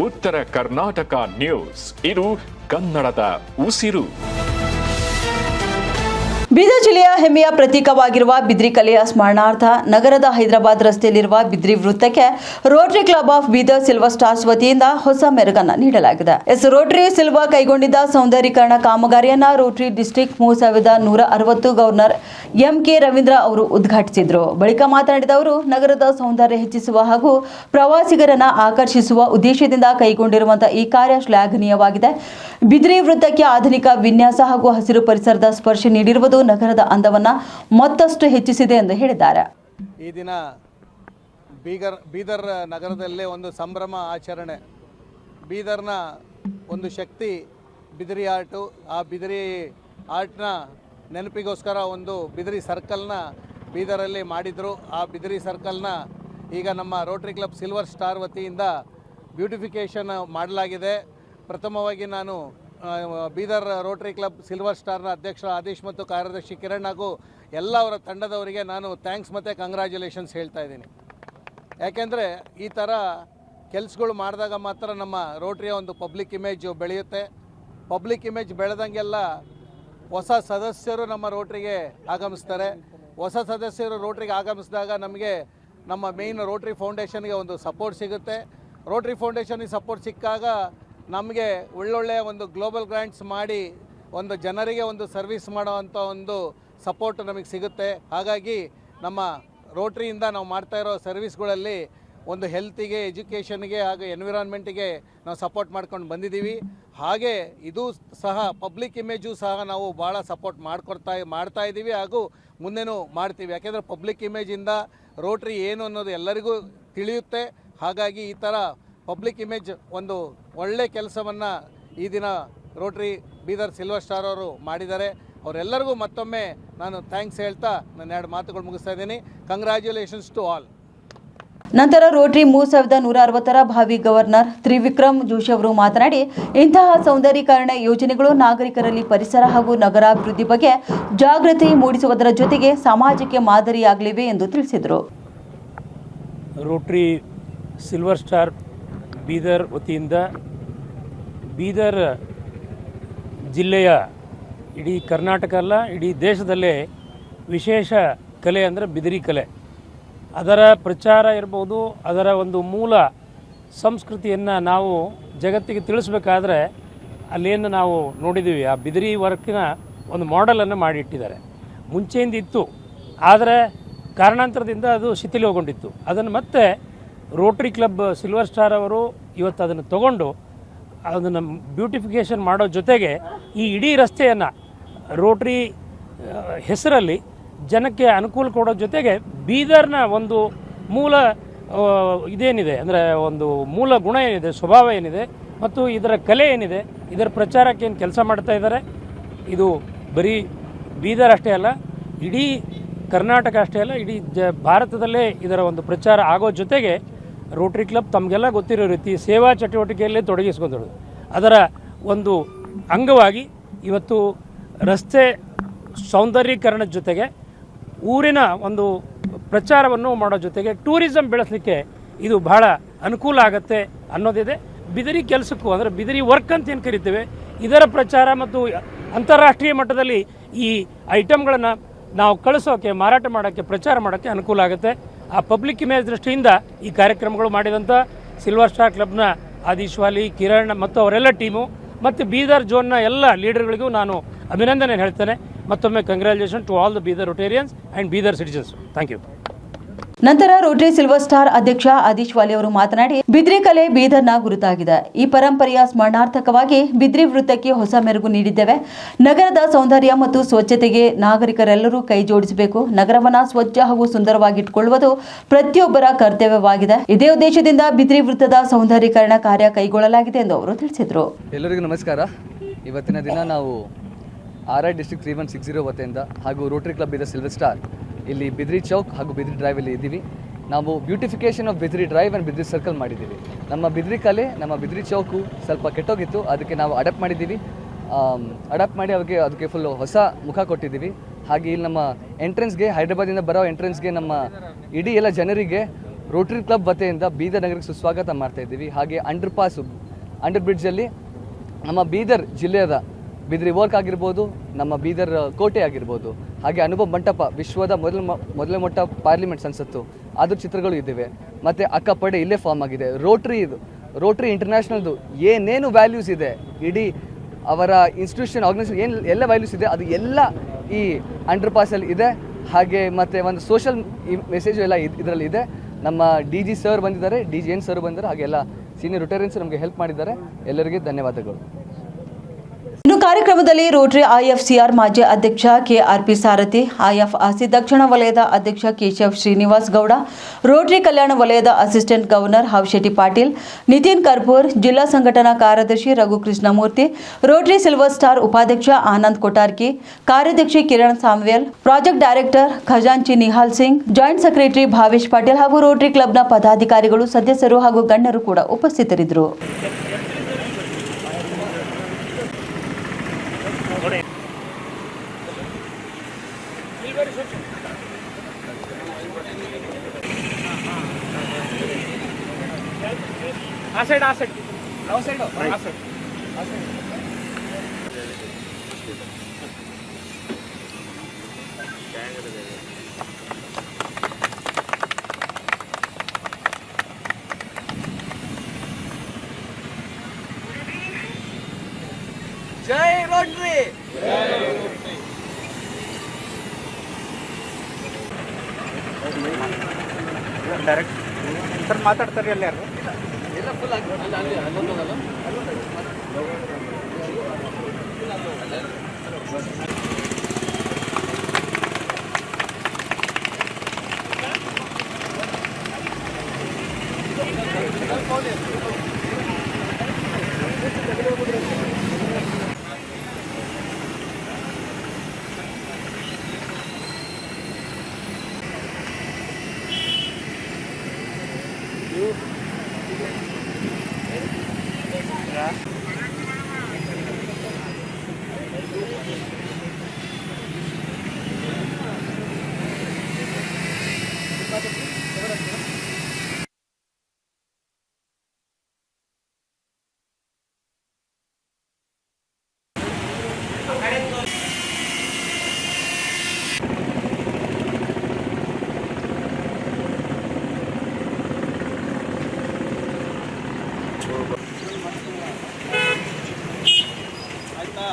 ಉತ್ತರ ಕರ್ನಾಟಕ ನ್ಯೂಸ್, ಇದು ಕನ್ನಡದ ಉಸಿರು. ಬೀದರ್ ಜಿಲ್ಲೆಯ ಹೆಮ್ಮೆಯ ಪ್ರತೀಕವಾಗಿರುವ ಬಿದ್ರಿ ಕಲೆಯ ಸ್ಮರಣಾರ್ಥ ನಗರದ ಹೈದರಾಬಾದ್ ರಸ್ತೆಯಲ್ಲಿರುವ ಬಿದ್ರಿ ವೃತ್ತಕ್ಕೆ Rotary Club of Bidar Silver Stars ವತಿಯಿಂದ ಹೊಸ ಮೆರುಗನ್ನು ನೀಡಲಾಗಿದೆ. ರೋಟರಿ ಸಿಲ್ವರ್ ಕೈಗೊಂಡಿದ್ದ ಸೌಂದರ್ಯೀಕರಣ ಕಾಮಗಾರಿಯನ್ನ Rotary district 3160 governor M K. Ravindra ಅವರು ಉದ್ಘಾಟಿಸಿದರು. ಬಳಿಕ ಮಾತನಾಡಿದ ಅವರು, ನಗರದ ಸೌಂದರ್ಯ ಹೆಚ್ಚಿಸುವ ಹಾಗೂ ಪ್ರವಾಸಿಗರನ್ನ ಆಕರ್ಷಿಸುವ ಉದ್ದೇಶದಿಂದ ಕೈಗೊಂಡಿರುವಂತಹ ಈ ಕಾರ್ಯ ಶ್ಲಾಘನೀಯವಾಗಿದೆ. ಬಿದ್ರಿ ವೃತ್ತಕ್ಕೆ ಆಧುನಿಕ ವಿನ್ಯಾಸ ಹಾಗೂ ಹಸಿರು ಪರಿಸರದ ಸ್ಪರ್ಶ ನೀಡಿರುವುದು ನಗರದ ಅಂದವನ್ನು ಮತ್ತಷ್ಟು ಹೆಚ್ಚಿಸಿದೆ ಎಂದು ಹೇಳಿದ್ದಾರೆ. ಈ ದಿನ ಬೀದರ್ ನಗರದಲ್ಲೇ ಒಂದು ಸಂಭ್ರಮ ಆಚರಣೆ. ಬೀದರ್ನ ಒಂದು ಶಕ್ತಿ ಬಿದಿರಿ ಆರ್ಟು. ಆ ಬಿದಿರಿ ಆರ್ಟ್ನ ನೆನಪಿಗೋಸ್ಕರ ಒಂದು ಬಿದಿರಿ ಸರ್ಕಲ್ನ ಬೀದರಲ್ಲಿ ಮಾಡಿದರು. ಆ ಬಿದಿರಿ ಸರ್ಕಲ್ನ ಈಗ ನಮ್ಮ ರೋಟರಿ ಕ್ಲಬ್ ಸಿಲ್ವರ್ ಸ್ಟಾರ್ ವತಿಯಿಂದ ಬ್ಯೂಟಿಫಿಕೇಷನ್ ಮಾಡಲಾಗಿದೆ. ಪ್ರಥಮವಾಗಿ ನಾನು ಬೀದರ್ ರೋಟರಿ ಕ್ಲಬ್ ಸಿಲ್ವರ್ ಸ್ಟಾರ್ನ ಅಧ್ಯಕ್ಷ ಆದೇಶ್ ಮತ್ತು ಕಾರ್ಯದರ್ಶಿ ಕಿರಣ್ ಹಾಗೂ ಎಲ್ಲ ಅವರ ತಂಡದವರಿಗೆ ನಾನು ಥ್ಯಾಂಕ್ಸ್ ಮತ್ತು ಕಂಗ್ರ್ಯಾಚುಲೇಷನ್ಸ್ ಹೇಳ್ತಾ ಇದ್ದೀನಿ. ಯಾಕೆಂದರೆ ಈ ಥರ ಕೆಲಸಗಳು ಮಾಡಿದಾಗ ಮಾತ್ರ ನಮ್ಮ ರೋಟ್ರಿಯ ಒಂದು ಪಬ್ಲಿಕ್ ಇಮೇಜ್ ಬೆಳೆಯುತ್ತೆ. ಪಬ್ಲಿಕ್ ಇಮೇಜ್ ಬೆಳೆದಂಗೆಲ್ಲ ಹೊಸ ಸದಸ್ಯರು ನಮ್ಮ ರೋಟ್ರಿಗೆ ಆಗಮಿಸ್ತಾರೆ. ಹೊಸ ಸದಸ್ಯರು ರೋಟ್ರಿಗೆ ಆಗಮಿಸಿದಾಗ ನಮಗೆ ನಮ್ಮ ಮೇಯ್ನ್ ರೋಟ್ರಿ ಫೌಂಡೇಶನ್ಗೆ ಒಂದು ಸಪೋರ್ಟ್ ಸಿಗುತ್ತೆ. ರೋಟ್ರಿ ಫೌಂಡೇಶನ್ಗೆ ಸಪೋರ್ಟ್ ಸಿಕ್ಕಾಗ ನಮಗೆ ಒಳ್ಳೊಳ್ಳೆಯ ಒಂದು ಗ್ಲೋಬಲ್ ಗ್ರ್ಯಾಂಟ್ಸ್ ಮಾಡಿ ಒಂದು ಜನರಿಗೆ ಒಂದು ಸರ್ವಿಸ್ ಮಾಡೋವಂಥ ಒಂದು ಸಪೋರ್ಟ್ ನಮಗೆ ಸಿಗುತ್ತೆ. ಹಾಗಾಗಿ ನಮ್ಮ ರೋಟ್ರಿಯಿಂದ ನಾವು ಮಾಡ್ತಾ ಇರೋ ಸರ್ವಿಸ್ಗಳಲ್ಲಿ ಒಂದು ಹೆಲ್ತಿಗೆ, ಎಜುಕೇಷನ್ಗೆ ಹಾಗೂ ಎನ್ವಿರಾನ್ಮೆಂಟಿಗೆ ನಾವು ಸಪೋರ್ಟ್ ಮಾಡ್ಕೊಂಡು ಬಂದಿದ್ದೀವಿ. ಹಾಗೆ ಇದು ಸಹ ಪಬ್ಲಿಕ್ ಇಮೇಜು ಸಹ ನಾವು ಭಾಳ ಸಪೋರ್ಟ್ ಮಾಡ್ತಾ ಇದ್ದೀವಿ ಹಾಗೂ ಮುಂದೆನೂ ಮಾಡ್ತೀವಿ. ಯಾಕೆಂದರೆ ಪಬ್ಲಿಕ್ ಇಮೇಜಿಂದ ರೋಟ್ರಿ ಏನು ಅನ್ನೋದು ಎಲ್ಲರಿಗೂ ತಿಳಿಯುತ್ತೆ. ಹಾಗಾಗಿ ಈ ಥರ ಪಬ್ಲಿಕ್ ಇಮೇಜ್ ಒಂದು ಒಳ್ಳೆ ಕೆಲಸವನ್ನು ಈ ದಿನ ರೋಟ್ರಿ ಬೀದರ್ ಸಿಲ್ವರ್ ಸ್ಟಾರ್ ಅವರು ಮಾಡಿದ್ದಾರೆ. ಅವರೆಲ್ಲರಿಗೂ ಮತ್ತೊಮ್ಮೆ ನಾನು ಥ್ಯಾಂಕ್ಸ್ ಹೇಳ್ತಾ ನಾನು 2 ಮಾತುಗಳು ಮುಗಿಸ್ತಾ ಇದ್ದೀನಿ. Congratulations to all. ನಂತರ ರೋಟರಿ 3160ರ ಭಾವಿ ಗವರ್ನರ್ ತ್ರಿವಿಕ್ರಮ್ ಜೋಶಿ ಅವರು ಮಾತನಾಡಿ, ಇಂತಹ ಸೌಂದರ್ಯೀಕರಣ ಯೋಜನೆಗಳು ನಾಗರಿಕರಲ್ಲಿ ಪರಿಸರ ಹಾಗೂ ನಗರಾಭಿವೃದ್ಧಿ ಬಗ್ಗೆ ಜಾಗೃತಿ ಮೂಡಿಸುವುದರ ಜೊತೆಗೆ ಸಮಾಜಕ್ಕೆ ಮಾದರಿಯಾಗಲಿವೆ ಎಂದು ತಿಳಿಸಿದರು. ರೋಟರಿ ಸಿಲ್ವರ್ ಸ್ಟಾರ್ ಬೀದರ್ ವತಿಯಿಂದ ಬೀದರ್ ಜಿಲ್ಲೆಯ ಇಡೀ ಕರ್ನಾಟಕ ಅಲ್ಲ, ಇಡೀ ದೇಶದಲ್ಲೇ ವಿಶೇಷ ಕಲೆ ಅಂದರೆ ಬಿದಿರಿ ಕಲೆ. ಅದರ ಪ್ರಚಾರ ಇರ್ಬೋದು, ಅದರ ಒಂದು ಮೂಲ ಸಂಸ್ಕೃತಿಯನ್ನು ನಾವು ಜಗತ್ತಿಗೆ ತಿಳಿಸ್ಬೇಕಾದ್ರೆ ಅಲ್ಲೇನು ನಾವು ನೋಡಿದ್ದೀವಿ, ಆ ಬಿದಿರಿ ವರ್ಕಿನ ಒಂದು ಮಾಡೆಲನ್ನು ಮಾಡಿಟ್ಟಿದ್ದಾರೆ. ಮುಂಚೆಯಿಂದ ಇತ್ತು, ಆದರೆ ಕಾರಣಾಂತರದಿಂದ ಅದು ಶಿಥಿಲಗೊಂಡಿತ್ತು. ಅದನ್ನು ಮತ್ತೆ ರೋಟರಿ ಕ್ಲಬ್ ಸಿಲ್ವರ್ ಸ್ಟಾರ್ ಅವರು ಇವತ್ತು ಅದನ್ನು ತಗೊಂಡು ಅದನ್ನು ಬ್ಯೂಟಿಫಿಕೇಷನ್ ಮಾಡೋ ಜೊತೆಗೆ ಈ ಇಡೀ ರಸ್ತೆಯನ್ನು ರೋಟರಿ ಹೆಸರಲ್ಲಿ ಜನಕ್ಕೆ ಅನುಕೂಲ ಕೊಡೋ ಜೊತೆಗೆ ಬೀದರ್ನ ಒಂದು ಮೂಲ ಇದೇನಿದೆ ಅಂದರೆ ಒಂದು ಮೂಲ ಗುಣ ಏನಿದೆ, ಸ್ವಭಾವ ಏನಿದೆ ಮತ್ತು ಇದರ ಕಲೆ ಏನಿದೆ, ಇದರ ಪ್ರಚಾರಕ್ಕೆ ಏನು ಕೆಲಸ ಮಾಡ್ತಾ ಇದ್ದಾರೆ. ಇದು ಬರೀ ಬೀದರ್ ಅಷ್ಟೇ ಅಲ್ಲ, ಇಡೀ ಕರ್ನಾಟಕ ಅಷ್ಟೇ ಅಲ್ಲ, ಇಡೀ ಭಾರತದಲ್ಲೇ ಇದರ ಒಂದು ಪ್ರಚಾರ ಆಗೋ ಜೊತೆಗೆ ರೋಟರಿ ಕ್ಲಬ್ ತಮಗೆಲ್ಲ ಗೊತ್ತಿರೋ ರೀತಿ ಸೇವಾ ಚಟುವಟಿಕೆಯಲ್ಲೇ ತೊಡಗಿಸ್ಕೊಂಡಿರೋದು. ಅದರ ಒಂದು ಅಂಗವಾಗಿ ಇವತ್ತು ರಸ್ತೆ ಸೌಂದರ್ಯೀಕರಣದ ಜೊತೆಗೆ ಊರಿನ ಒಂದು ಪ್ರಚಾರವನ್ನು ಮಾಡೋ ಜೊತೆಗೆ ಟೂರಿಸಂ ಬೆಳೆಸಲಿಕ್ಕೆ ಇದು ಬಹಳ ಅನುಕೂಲ ಆಗುತ್ತೆ ಅನ್ನೋದಿದೆ. ಬಿದಿರಿ ಕೆಲಸಕ್ಕೂ ಅಂದರೆ ಬಿದಿರಿ ವರ್ಕ್ ಅಂತ ಏನು ಕರಿತೇವೆ, ಇದರ ಪ್ರಚಾರ ಮತ್ತು ಅಂತಾರಾಷ್ಟ್ರೀಯ ಮಟ್ಟದಲ್ಲಿ ಈ ಐಟಮ್ಗಳನ್ನು ನಾವು ಕಳಿಸೋಕ್ಕೆ, ಮಾರಾಟ ಮಾಡೋಕ್ಕೆ, ಪ್ರಚಾರ ಮಾಡೋಕ್ಕೆ ಅನುಕೂಲ ಆಗುತ್ತೆ. ಆ ಪಬ್ಲಿಕ್ ಇಮೇಜ್ ದೃಷ್ಟಿಯಿಂದ ಈ ಕಾರ್ಯಕ್ರಮಗಳು ಮಾಡಿದಂಥ ಸಿಲ್ವರ್ ಸ್ಟಾರ್ ಕ್ಲಬ್ನ ಆದೀಶ್ ವಾಲಿ, ಕಿರಣ್ ಮತ್ತು ಅವರೆಲ್ಲ ಟೀಮು ಮತ್ತು ಬೀದರ್ ಝೋನ್ನ ಎಲ್ಲ ಲೀಡರ್ಗಳಿಗೂ ನಾನು ಅಭಿನಂದನೆ ಹೇಳ್ತೇನೆ. ಮತ್ತೊಮ್ಮೆ congratulation to all the Bidar Rotarians and Bidar citizens. Thank you. ನಂತರ ರೋಟರಿ ಸಿಲ್ವರ್ ಸ್ಟಾರ್ ಅಧ್ಯಕ್ಷ ಆದೀಶ್ ವಾಲಿ ಅವರು ಮಾತನಾಡಿ, ಬಿದ್ರಿ ಕಲೆ ಬೀದರ್ನ ಗುರುತಾಗಿದೆ. ಈ ಪರಂಪರೆಯ ಸ್ಮರಣಾರ್ಥಕವಾಗಿ ಬಿದ್ರಿ ವೃತ್ತಕ್ಕೆ ಹೊಸ ಮೆರುಗು ನೀಡಿದ್ದೇವೆ. ನಗರದ ಸೌಂದರ್ಯ ಮತ್ತು ಸ್ವಚ್ಛತೆಗೆ ನಾಗರಿಕರೆಲ್ಲರೂ ಕೈ ಜೋಡಿಸಬೇಕು. ನಗರವನ್ನು ಸ್ವಚ್ಛ ಹಾಗೂ ಸುಂದರವಾಗಿಟ್ಟುಕೊಳ್ಳುವುದು ಪ್ರತಿಯೊಬ್ಬರ ಕರ್ತವ್ಯವಾಗಿದೆ. ಇದೇ ಉದ್ದೇಶದಿಂದ ಬಿದ್ರಿ ವೃತ್ತದ ಸೌಂದರ್ಯೀಕರಣ ಕಾರ್ಯ ಕೈಗೊಳ್ಳಲಾಗಿದೆ ಎಂದು ಅವರು ತಿಳಿಸಿದರು. ಎಲ್ಲರಿಗೂ ನಮಸ್ಕಾರ. ಇವತ್ತಿನ ದಿನ ನಾವು RI ಡಿಸ್ಟ್ರಿಕ್ಟ್ 3160 ವತಿಯಿಂದ ಹಾಗೂ ರೋಟರಿ ಕ್ಲಬ್ ಇದೆ ಸಿಲ್ವರ್ ಸ್ಟಾರ್ ಇಲ್ಲಿ ಬಿದ್ರಿ ಚೌಕ್ ಹಾಗೂ ಬಿದ್ರಿ ಡ್ರೈವಲ್ಲಿ ಇದ್ದೀವಿ. ನಾವು beautification of Bidri drive and Bidri circle ಮಾಡಿದ್ದೀವಿ. ನಮ್ಮ ಬಿದ್ರಿ ಕಲೆ, ನಮ್ಮ ಬಿದ್ರಿ ಚೌಕು ಸ್ವಲ್ಪ ಕೆಟ್ಟೋಗಿತ್ತು, ಅದಕ್ಕೆ ನಾವು ಅಡಾಪ್ಟ್ ಮಾಡಿದ್ದೀವಿ. ಅಡಾಪ್ಟ್ ಮಾಡಿ ಅದಕ್ಕೆ ಫುಲ್ ಹೊಸ ಮುಖ ಕೊಟ್ಟಿದ್ದೀವಿ. ಹಾಗೆ ಇಲ್ಲಿ ನಮ್ಮ ಎಂಟ್ರೆನ್ಸ್ಗೆ, ಹೈದ್ರಾಬಾದಿಂದ ಬರೋ ಎಂಟ್ರೆನ್ಸ್ಗೆ ನಮ್ಮ ಇಡೀ ಎಲ್ಲ ಜನರಿಗೆ ರೋಟರಿ ಕ್ಲಬ್ ವತಿಯಿಂದ ಬೀದರ್ ನಗರಕ್ಕೆ ಸುಸ್ವಾಗತ ಮಾಡ್ತಾ ಇದ್ದೀವಿ. ಹಾಗೆ ಅಂಡರ್ ಬ್ರಿಡ್ಜಲ್ಲಿ ನಮ್ಮ ಬೀದರ್ ಜಿಲ್ಲೆಯ ಬಿದ್ರಿ ವರ್ಕ್ ಆಗಿರ್ಬೋದು, ನಮ್ಮ ಬೀದರ್ ಕೋಟೆ ಆಗಿರ್ಬೋದು, ಹಾಗೆ ಅನುಭವ ಮಂಟಪ ವಿಶ್ವದ ಮೊದಲ ಮೊಟ್ಟ ಪಾರ್ಲಿಮೆಂಟ್ ಸಂಸತ್ತು ಅದ್ರ ಚಿತ್ರಗಳು ಇದ್ದಾವೆ. ಮತ್ತು ಅಕ್ಕಪಡೆ ಇಲ್ಲೇ ಫಾರ್ಮ್ ಆಗಿದೆ. ರೋಟ್ರಿ ಇಂಟರ್ನ್ಯಾಷನಲ್ದು ಏನೇನು ವ್ಯಾಲ್ಯೂಸ್ ಇದೆ, ಇಡೀ ಅವರ ಇನ್ಸ್ಟಿಟ್ಯೂಷನ್ ಆರ್ಗನೈಸೇಷನ್ ಎಲ್ಲ ವ್ಯಾಲ್ಯೂಸ್ ಇದೆ, ಅದು ಎಲ್ಲ ಈ ಅಂಡರ್ ಪಾಸಲ್ಲಿ ಇದೆ. ಹಾಗೆ ಮತ್ತು ಒಂದು ಸೋಷಲ್ ಮೆಸೇಜು ಎಲ್ಲ ಇದರಲ್ಲಿ ಇದೆ. ನಮ್ಮ DG ಸರ್ ಬಂದಿದ್ದಾರೆ, DGN ಸರ್ ಬಂದಿದ್ದಾರೆ, ಹಾಗೆಲ್ಲ ಸೀನಿಯರ್ ರಿಟೈರೆನ್ಸ್ ನಮಗೆ ಹೆಲ್ಪ್ ಮಾಡಿದ್ದಾರೆ. ಎಲ್ಲರಿಗೆ ಧನ್ಯವಾದಗಳು. ಇನ್ನು ಕಾರ್ಯಕ್ರಮದಲ್ಲಿ ರೋಟರಿ IFCR ಮಾಜಿ ಅಧ್ಯಕ್ಷ KRP ಸಾರಥಿ, IFRC ದಕ್ಷಿಣ ವಲಯದ ಅಧ್ಯಕ್ಷ ಕೇಶವ್ ಶ್ರೀನಿವಾಸ್ ಗೌಡ, ರೋಟರಿ ಕಲ್ಯಾಣ ವಲಯದ ಅಸಿಸ್ಟೆಂಟ್ ಗವರ್ನರ್ ಹಾವಶೆಟ್ಟಿ ಪಾಟೀಲ್, ನಿತಿನ್ ಕರ್ಪೂರ್, ಜಿಲ್ಲಾ ಸಂಘಟನಾ ಕಾರ್ಯದರ್ಶಿ Raghu Krishnamurthy, Rotary Silver star ಉಪಾಧ್ಯಕ್ಷ ಆನಂದ್ ಕೊಟಾರ್ಕಿ, ಕಾರ್ಯದರ್ಶಿ ಕಿರಣ್ ಸಾಮ್ವೇಲ್, ಪ್ರಾಜೆಕ್ಟ್ ಡೈರೆಕ್ಟರ್ ಖಜಾಂಚಿ ನಿಹಾಲ್ ಸಿಂಗ್, ಜಾಯಿಂಟ್ ಸೆಕ್ರೆಟರಿ ಭಾವೇಶ್ ಪಾಟೀಲ್ ಹಾಗೂ ರೋಟರಿ ಕ್ಲಬ್ನ ಪದಾಧಿಕಾರಿಗಳು, ಸದಸ್ಯರು ಹಾಗೂ ಗಣ್ಯರು ಕೂಡ ಉಪಸ್ಥಿತರಿದ್ದರು. ಜೈ ರೋಟರಿ. ಡೈರೆಕ್ಟ್ ಸರ್ ಮಾತಾಡ್ತಾರೆ ಅಲ್ಲಿ ಯಾರು ಎಲ್ಲ ಫುಲ್ ಆಗಿ ಅಲ್ಲೊಂದಲ್ಲ. ಆಯ್ತಾ